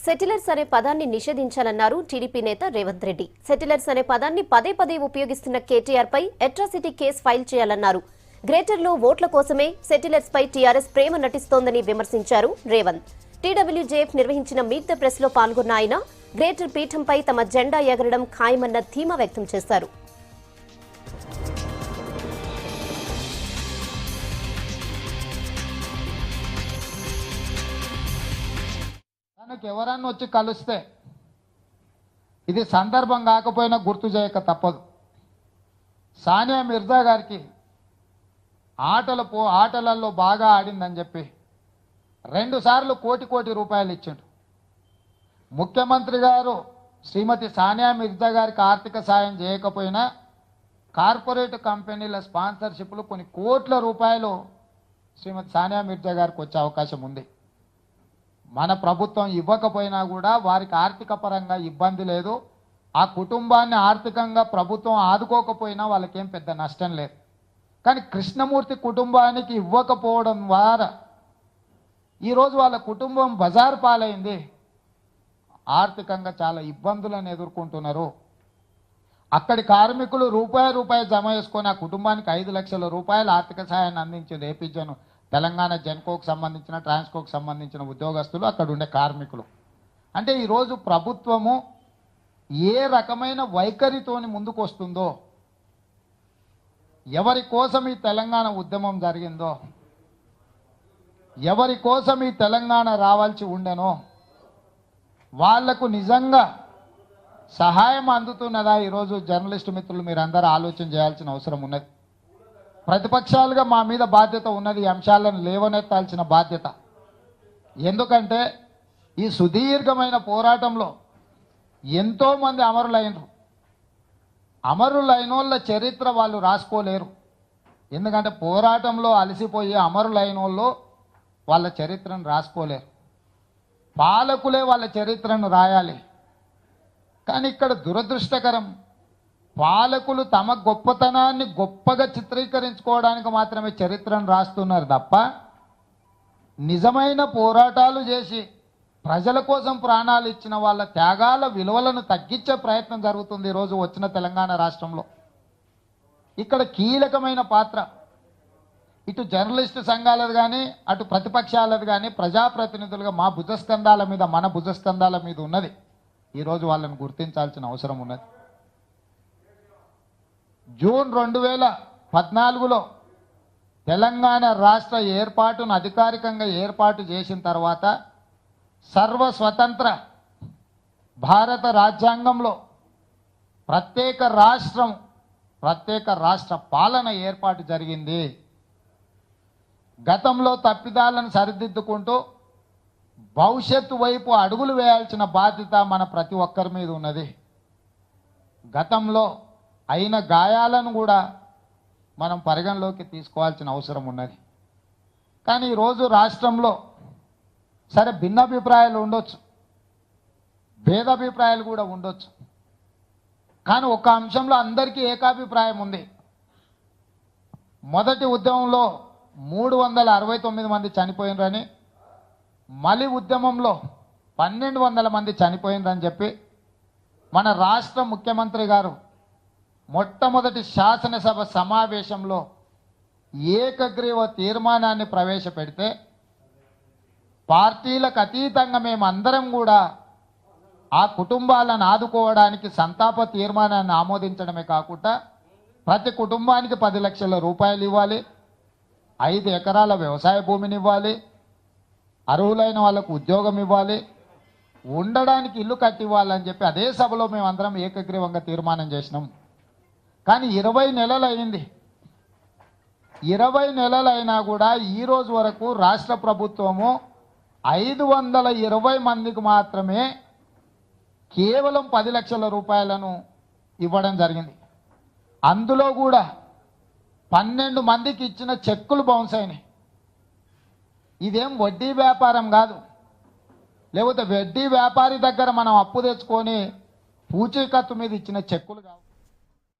Settlers అనే పదాన్ని నిషేధించాలన్నారు TDP నేత రేవంత్ రెడ్డి. సెటిలర్స్ అనే పదాన్ని పదే పదే ఉపయోగిస్తున్న కేటీఆర్ పై అట్రాసిటీ కేసు ఫైల్ చేయాలన్నారు. గ్రేటర్లో ఓట్ల కోసమే సెటిలర్స్ పై టీఆర్ఎస్ ప్రేమ నటిస్తోందని విమర్శించారు రేవంత్. టీడబ్ల్యూజేఎఫ్ నిర్వహించిన మీట్ ద ప్రెస్ లో పాల్గొన్న ఆయన గ్రేటర్ పీఠంపై తమ జెండా ఎగరడం ఖాయమన్న ధీమా వ్యక్తం చేశారు. ఎవరన్నా వచ్చి కలిస్తే ఇది సందర్భం కాకపోయినా గుర్తు చేయక తప్పదు. సానియా మిర్జా గారికి ఆటలలో బాగా ఆడిందని చెప్పి 2 సార్లు కోటి రూపాయలు ఇచ్చిండు. ముఖ్యమంత్రి గారు శ్రీమతి సానియా మిర్జా గారికి ఆర్థిక సాయం చేయకపోయినా కార్పొరేట్ కంపెనీల స్పాన్సర్షిప్లు కొన్ని కోట్ల రూపాయలు శ్రీమతి సానియా మిర్జా గారికి వచ్చే అవకాశం ఉంది. మన ప్రభుత్వం ఇవ్వకపోయినా కూడా వారికి ఆర్థిక పరంగా ఇబ్బంది లేదు. ఆ కుటుంబాన్ని ఆర్థికంగా ప్రభుత్వం ఆదుకోకపోయినా వాళ్ళకేం పెద్ద నష్టం లేదు. కానీ కృష్ణమూర్తి కుటుంబానికి ఇవ్వకపోవడం ద్వారా ఈరోజు వాళ్ళ కుటుంబం బజారు పాలైంది. ఆర్థికంగా చాలా ఇబ్బందులను ఎదుర్కొంటున్నారు. అక్కడి కార్మికులు రూపాయి జమ చేసుకొని ఆ కుటుంబానికి 5 లక్షల రూపాయల ఆర్థిక సహాయాన్ని అందించింది ఏపీజన్ తెలంగాణ జెన్కోకు సంబంధించిన ట్రాన్స్కోకు సంబంధించిన ఉద్యోగస్తులు అక్కడ ఉండే కార్మికులు. అంటే ఈరోజు ప్రభుత్వము ఏ రకమైన వైఖరితోని ముందుకు వస్తుందో, ఎవరి కోసం ఈ తెలంగాణ ఉద్యమం జరిగిందో, ఎవరి కోసం ఈ తెలంగాణ రావాల్సి ఉండెనో వాళ్లకు నిజంగా సహాయం అందుతున్నదా? ఈరోజు జర్నలిస్టు మిత్రులు మీరందరూ ఆలోచన చేయాల్సిన అవసరం ఉన్నది. ప్రతిపక్షాలుగా మా మీద బాధ్యత ఉన్నది. ఈ అంశాలను లేవనెత్తాల్సిన బాధ్యత. ఎందుకంటే ఈ సుదీర్ఘమైన పోరాటంలో ఎంతోమంది అమరులైన వాళ్ళ చరిత్ర వాళ్ళు రాసుకోలేరు. ఎందుకంటే పోరాటంలో అలసిపోయి అమరులైన వాళ్ళు వాళ్ళ చరిత్రను రాసుకోలేరు. పాలకులే వాళ్ళ చరిత్రను రాయాలి. కానీ ఇక్కడ దురదృష్టకరం, పాలకులు తమ గొప్పతనాన్ని గొప్పగా చిత్రీకరించుకోవడానికి మాత్రమే చరిత్రను రాస్తున్నారు తప్ప నిజమైన పోరాటాలు చేసి ప్రజల కోసం ప్రాణాలు ఇచ్చిన వాళ్ళ త్యాగాల విలువలను తగ్గించే ప్రయత్నం జరుగుతుంది ఈరోజు వచ్చిన తెలంగాణ రాష్ట్రంలో. ఇక్కడ కీలకమైన పాత్ర ఇటు జర్నలిస్టు సంఘాలది కానీ అటు ప్రతిపక్షాలది కానీ ప్రజాప్రతినిధులుగా మా భుజస్కంధాల మీద మన భుజస్కంధాల మీద ఉన్నది. ఈరోజు వాళ్ళని గుర్తించాల్సిన అవసరం ఉన్నది. జూన్ 2014లో తెలంగాణ రాష్ట్ర ఏర్పాటును అధికారికంగా ఏర్పాటు చేసిన తర్వాత సర్వస్వతంత్ర భారత రాజ్యాంగంలో ప్రత్యేక రాష్ట్ర పాలన ఏర్పాటు జరిగింది. గతంలో తప్పిదాలను సరిదిద్దుకుంటూ భవిష్యత్తు వైపు అడుగులు వేయాల్సిన బాధ్యత మన ప్రతి ఒక్కరి మీద ఉన్నది. గతంలో అయిన గాయాలను కూడా మనం పరిగణలోకి తీసుకోవాల్సిన అవసరం ఉన్నది. కానీ ఈరోజు రాష్ట్రంలో సరే భిన్నాభిప్రాయాలు ఉండొచ్చు, భేదాభిప్రాయాలు కూడా ఉండొచ్చు. కానీ ఒక అంశంలో అందరికీ ఏకాభిప్రాయం ఉంది. మొదటి ఉద్యమంలో 369 మంది చనిపోయినరని, మలి ఉద్యమంలో 1200 మంది చనిపోయినరని చెప్పి మన రాష్ట్ర ముఖ్యమంత్రి గారు మొట్టమొదటి శాసనసభ సమావేశంలో ఏకగ్రీవ తీర్మానాన్ని ప్రవేశపెడితే పార్టీలకు అతీతంగా మేమందరం కూడా ఆ కుటుంబాలను ఆదుకోవడానికి సంతాప తీర్మానాన్ని ఆమోదించడమే కాకుండా ప్రతి కుటుంబానికి 10 లక్షల రూపాయలు ఇవ్వాలి, 5 ఎకరాల వ్యవసాయ భూమిని ఇవ్వాలి, అర్హులైన వాళ్ళకు ఉద్యోగం ఇవ్వాలి, ఉండడానికి ఇల్లు కట్టివ్వాలని చెప్పి అదే సభలో మేమందరం ఏకగ్రీవంగా తీర్మానం చేసినాం. కానీ 20 నెలలు అయింది. 20 నెలలు అయినా కూడా ఈరోజు వరకు రాష్ట్ర ప్రభుత్వము 520 మందికి మాత్రమే కేవలం 10 లక్షల రూపాయలను ఇవ్వడం జరిగింది. అందులో కూడా 12 మందికి ఇచ్చిన చెక్కులు బౌన్స్ అయినాయి. ఇదేం వడ్డీ వ్యాపారం కాదు. లేకపోతే వడ్డీ వ్యాపారి దగ్గర మనం అప్పు తెచ్చుకొని పూచీకత్తు మీద ఇచ్చిన చెక్కులు కావు.